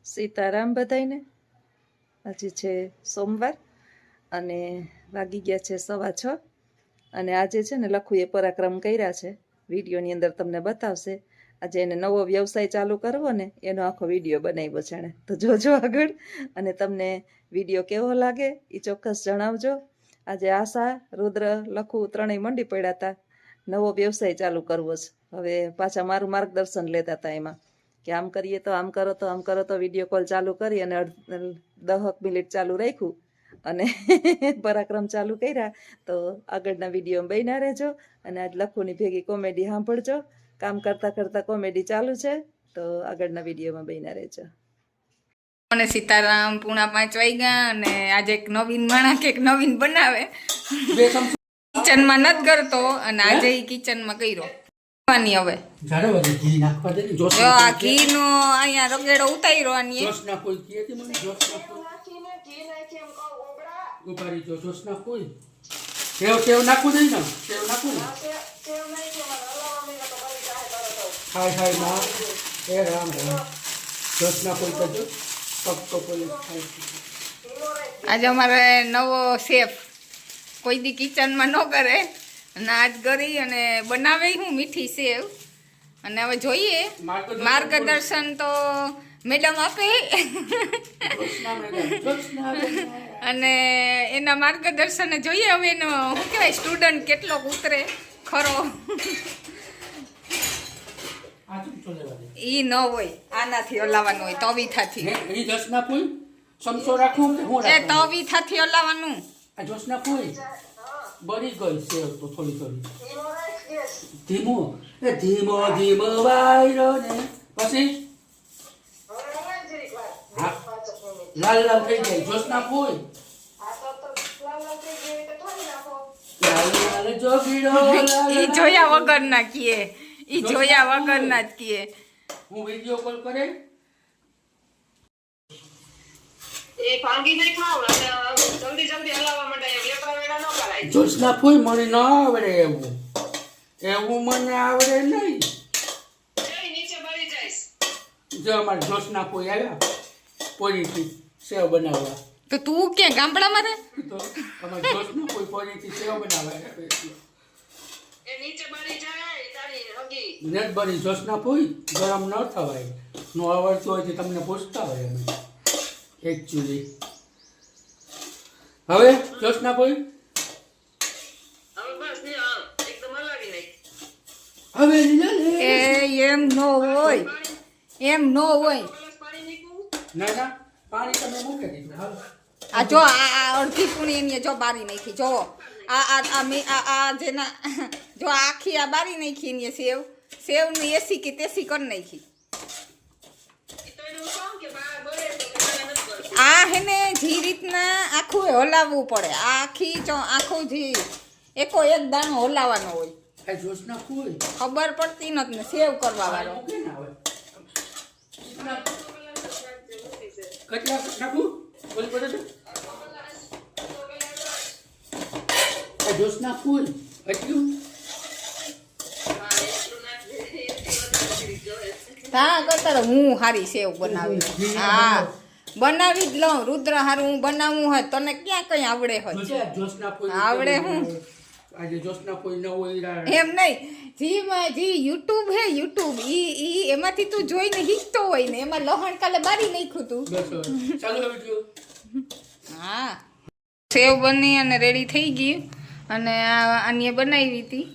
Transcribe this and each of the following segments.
સીતારામ બધાયને। આજે છે સોમવાર અને વાગી ગયા છે 6:15 અને આજે છે ને લખુએ પરાક્રમ કર્યા છે। વિડીયોની અંદર તમને બતાવશે। આજે એને નવો વ્યવસાય ચાલુ કરવો ને એનો આખો વિડીયો બનાવ્યો છે એણે, તો જોજો આગળ અને તમને વિડીયો કેવો લાગે એ ચોક્કસ જણાવજો। આજે આશા, રુદ્ર, લખુ ત્રણેય મંડી પડ્યા હતા નવો વ્યવસાય ચાલુ કરવો છે। હવે પાછા મારું માર્ગદર્શન લેતા હતા એમાં કે આમ કરીએ તો આમ કરો તો આમ કરો તો વિડીયો કોલ ચાલુ કરી અને 10 મિનિટ ચાલુ રાખ્યું અને પરાક્રમ ચાલુ કર્યા। તો આગળના વિડીયો બન્યા રહેજો અને આજ લખુની ભેગી કોમેડી સાંભળજો। કામ કરતા કરતા કોમેડી ચાલુ છે, તો આગળના વિડીયોમાં બન્યા રહેજો। અને સીતારામ 4:45 વાગ્યા અને આજે એક નવીન માણસ કે નવીન બનાવે કિચનમાં નથી કરતો અને આજે કિચનમાં કર્યો। હવે જો આ ઘી નો અહીંયા રગેડો ઉતાર્યો આની આજે અમારે નવો શેફ કોઈ દી કિચનમાં ન કરે અને આજ કરી અને બનાવે હું મીઠી સેવ અને હવે જોઈએ માર્ગદર્શન તો મેડમ આપે અને એના માર્ગદર્શને જોઈએ હવે એનો શું કહેવાય સ્ટુડન્ટ કેટલો ઉતરે ખરો। ઈ ન હોય, આનાથી હલાવવાનું હોય તવીથાથી તવીથાથી હલાવવાનું। બળી ગઈ સેવ તો થોડી ધીમો ધીમો ધીમો વાયરો ને પછી લાલ લાલ થઈ જાય। જોશના ફૂલ લાલ જોગીડો ઈ જોયા વગર ના કીએ, ઈ જોયા વગર ના જ કીએ। હું વિડિયો કોલ કરે એ ભાંગી નહીં ખાવ જલ્દી જલ્દી હલાવવા માટે લેકડા વેડા ન કરાય। જોશના ફૂલ મને ન આવડે એવું મને આવડે નહીં। એ નીચે બળી જાઈશ। જો અમાર જોશના ફૂલ આવ્યા પોરીથી સેવ બનાવવા, તો તું ક્યાં ગામડામાં રહે? તો અમાર જોશના ફૂલ પોરીથી સેવ બનાવવા એ નીચે બળી જાય તારી હગી નેટ બની। જોશના ફૂલ ગરમ ન થવાય, નો આવડતું હોય તો તમને પૂછતા હોય અમે એકચ્યુઅલી। હવે જોશના ફૂલ હવે બસ ને એકદમ હલાવી નાખ। હવે એમ નો હોય, એમ નો હોય। ગ્લાસ પાણી નીકળું ના ના પાણી તમે મૂકી દીધું। હાલો આ જો આ અડધી પૂણી એની જો બારી નાખી, જો આ જેના જો આખી આ બારી નાખી એની સેવનું એસી કે તેસી કરી નાખી। એ તો એનું કામ કે બહાર બળે તો મારે નથી બળતું। આ હેને જે રીતના આખું હલાવવું પડે, આખી આખું જે એકો એક દાણો હલાવવાનો હોય, આ જોશના ફૂલ ખબર પડતી નથી ને સેવ કરવા વાળો। મૂકે ના હવે કેટલા નાખું બોલ પડે તો આ જોશના ફૂલ એટલું હા કરતા હું હારી સેવ બનાવી, હા બનાવી જ લઉં। રુદ્ર હારું હું બનાવવું હોય તને ક્યાં કઈ આવડે હોય? જોશના ફૂલ આવડે હું આજે જોશના ફૂલ ન હોય એમ નહીં, જી યુટ્યુબ હે યુટ્યુબ ઈ એમાંથી તું જોઈને શીખતો હોય ને, એમાં લહણ કાલે બારી નાખ્યું તું। બસ ચાલુ વિડિયો હા સેવ બની અને રેડી થઈ ગયું અને આની બનાવી હતી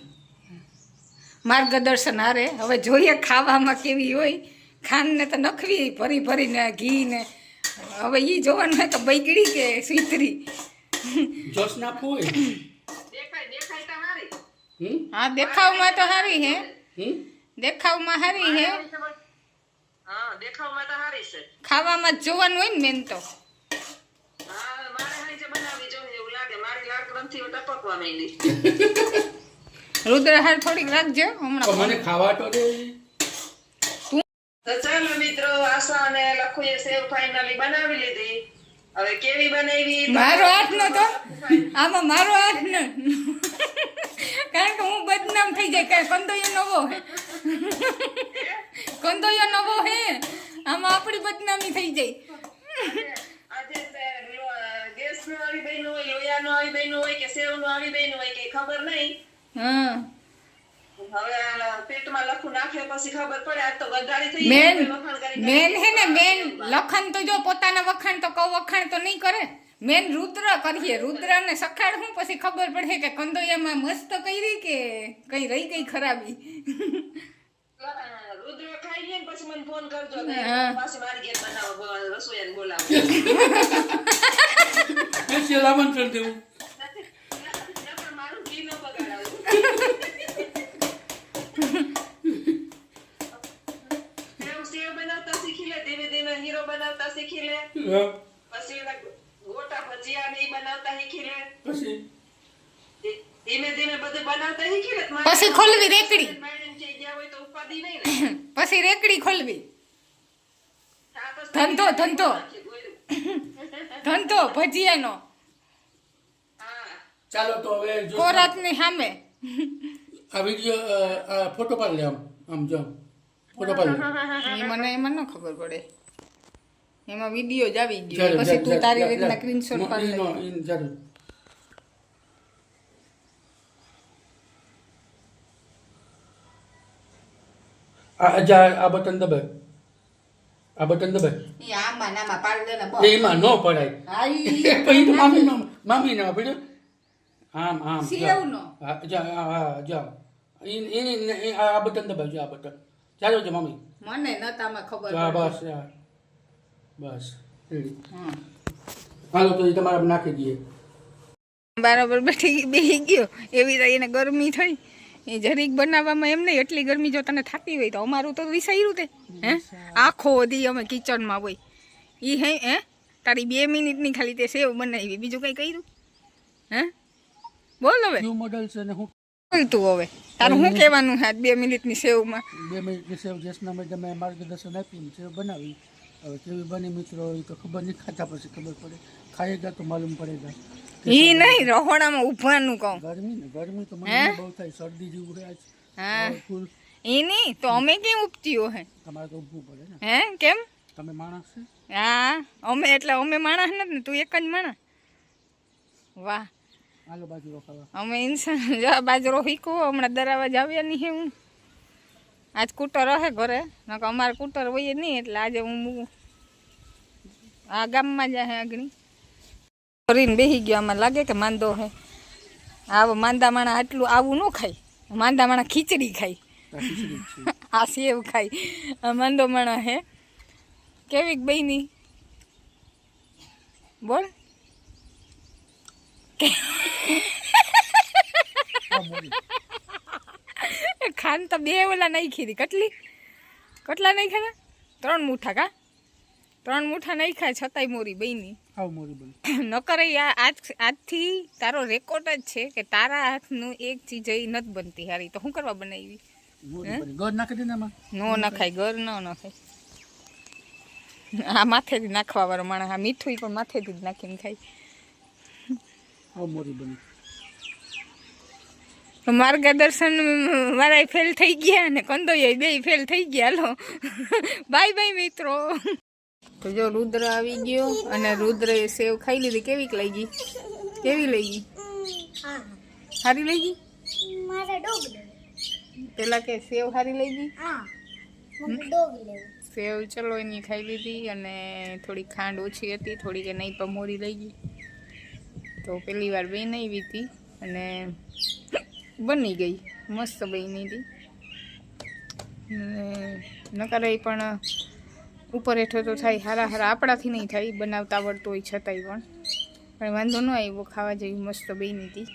માર્ગદર્શન હારે। હવે જોઈએ ખાવામાં કેવી હોય, ખાંડને તો નખવી ભરી ભરીને ઘી ને, હવે એ જોવાનું હોય તો બગડી કે સુધરી। જોશના ફૂલ દેખાય દેખાય તો હારી। હા દેખાવમાં તો હારી હે, હમ દેખાવમાં હારી હે, હા દેખાવમાં તો હારી છે। ખાવામાં જ જોવાનું હોય ને મેન તો। હા મારે હાઈ જે બનાવી જોઈએ એવું લાગે। મારી લાડ ગ્રંથિઓ ટપકવા માંડી। રુદ્ર હાર થોડીક રાખજો તો હમણાં। મને ખાવા તો દે। તો ચાલો મિત્રો, આશા અને લખુએ સેવ ફાઇનલી બનાવી લીધી। હવે કેવી બનાવી મારો હાથ નતો આમાં, મારો હાથ ન કારણ કે હું બદનામ થઈ જાય, કંદોયો નવો હે, કંદોયો નવો હે આમાં આપણી બદનામી થઈ જાય. આજે ગેસ નું આવી બન્યું હોય, લોયા નું આવી બન્યું હોય કે સેવ નું આવી બન્યું હોય કે ખબર નહીં. હા હવે આ પેટમાં લખું નાખે પછી ખબર પડે. આજ તો ગધાડી થઈ મેન ગઈ, વખાણ કરી મેન હે ને મેન લખન તો જો પોતાના વખાણ તો કવ વખાણ તો નહીં કરે. મેન રુદ્ર કરીએ, રુદ્ર ને સખાડ હું પછી ખબર પડે કે કંદોયામાં મસ્ત કરી કે કઈ રહી ગઈ ખરાબી. રુદ્ર ખાઈ લે પછી મને ફોન કરજો. હા. પાછી મારી ઘેર બનાવો, રસોઈયાને બોલાવો. સ્પેશિયલ આમંત્રણ દેવું. નકર મારું ઘી ન બગાડાવું. સેવ બનાવતા શીખી લે, ધીમે ધીમે હીરો બનાવતા શીખી લે. હા, પછી ઓલા ગોટા ભજીયા ને ઈ બનાવતા શીખી લે. પછી ધીમે ધીમે બધું બનાવતા શીખી લે. પછી ખોલવી રેકડી. માઇન્ડ થઈ ગયા હોય તો ઉપાધિ નહીં ને. પછી રેકડી ખોલવી. તાપસ ધંધો ધંધો ગોયરું. ધંધો ભજીયાનો હા. ચાલો તો હવે જો કોરાતની સામે. આ વિડીયો ફોટો પાડ લે. આમ જો ફોટો પાડ લે. એ મને એમાં ન ખબર પડે. એમાં વિડીયો જ આવી ગયો. ચાલો, પછી તું તારી ચાલો, રીતના ચાલો. સ્ક્રીનશોટ પાડી લે. ચાલો. આ બટન દબાય. આ બટન દબાય. ઈ આમાં નામાં પાડી દે ને બસ. એમાં ન પડાય. પછી તો મામી ના પડ્યો. આમ આમ સેવનો. જા આ બટન દબાવજો. આ બટન ચાલો છે મમ્મી. મને નતામાં ખબર હા પડે. બસ હા. બસ રેડી. હા. હાલો તો એ તમારે નાખી દઈએ. બરાબર બેહી ગયો. એવી તો એને ગરમી થઈ. એ જરીક બનાવવામાં એમ નહીં, એટલી ગરમી જો તને થતી હોય તો અમારું તો વિસાર્યું તે હે આખો દી અમે કિચનમાં હોય. ઈ હે તારી 2 મિનિટની ખાલી તે સેવ બનાવી, બીજું કઈ કર્યું હે? બોલ હવે ન્યુ મોડલ છે ને હું તું હવે તારું શું કહેવાનું છે 2 મિનિટની સેવમાં? 2 મિનિટની સેવ જેસના મેડમે માર્ગદર્શન આપ્યું સેવ બનાવી. હવે કેવી બની મિત્રો એ તો ખબર નહીં, ખાતા પછી ખબર પડે. ખાએગા તો માલુમ પડેગા. ઈ નહીં રહોડામાં ઊભાનું કહું. ગરમી તો હે? મને બહુ થાય, શરદી જેવું રહે છે. હા ફૂલ ઈ નહીં તો અમે કેમ ઉપતીઓ હે તમારે તો ઊભું પડે ને. હે કેમ? તમે માણસ છે. હા અમે એટલે અમે માણસ નથી ને, તું એક જ માણસ. વાહ હાલો બાજુ રોકાવા. અમે ઇન્સાન જા બાજરો શીખવો. હમણાં દરાવા જાવ્યા નહીં હે હું. આજ કૂટર રહે ઘરે, નકર અમારે કૂટર હોય નહીં એટલે આજે હું આ ગામમાં જાય આગળ કરીને બેસી ગયો. આમાં લાગે કે માંદો હે. આવો માંદા માણા આટલું આવું ન ખાય. માંદા માણા ખીચડી ખાય, આ ખીચડી જ છે. આ સેવ ખાય. આ માંદો માણા હે. કેવીક બની બોલ. આ મોરી. ખાન તો 2 ઓલા નાખી હતી. કેટલા નાખ્યા? 3 મુઠ્ઠા કા 3 મુઠ્ઠા નાખ્યા છતાંય મોરી બની. આવ મોરી બની. નકર આજથી તારો રેકોર્ડ જ છે કે તારા હાથનું એક ચીજ એ નથી બનતી હારી. તો શું કરવા બનાવી? મોરી બની. ગોળ નાખી દે ને આમાં. નો નખાય, ઘર ન નખાય. આ માથેથી નાખવા વાળો માણસ. આ મીઠું પણ માથેથી જ નાખીને ખાય. આવ મોરી બની. માર્ગદર્શન મારા ફેલ થઈ ગયા અને કંદોય 2 ફેલ થઈ ગયા. હાલો બાય બાય મિત્રો. તો જો રુદ્ર આવી ગયો અને રુદ્ર એ સેવ ખાઈ લીધી. કેવી લાગી? કેવી લાગી? સારી લાગી? પેલા કે સેવ સારી લાગી? સેવ ચલો એની ખાઈ લીધી અને થોડી ખાંડ ઓછી હતી, થોડી કે નહીં પણ મોરી લાગી. તો પહેલી વાર બનાવી હતી અને બની ગઈ મસ્ત બની હતી. નકર પણ ઉપર હેઠો તો થાય હારા આપણાથી નહીં થાય, બનાવતા આવડતું હોય છતાંય પણ વાંધો ન આવ્યો. ખાવા જેવી મસ્ત બની હતી.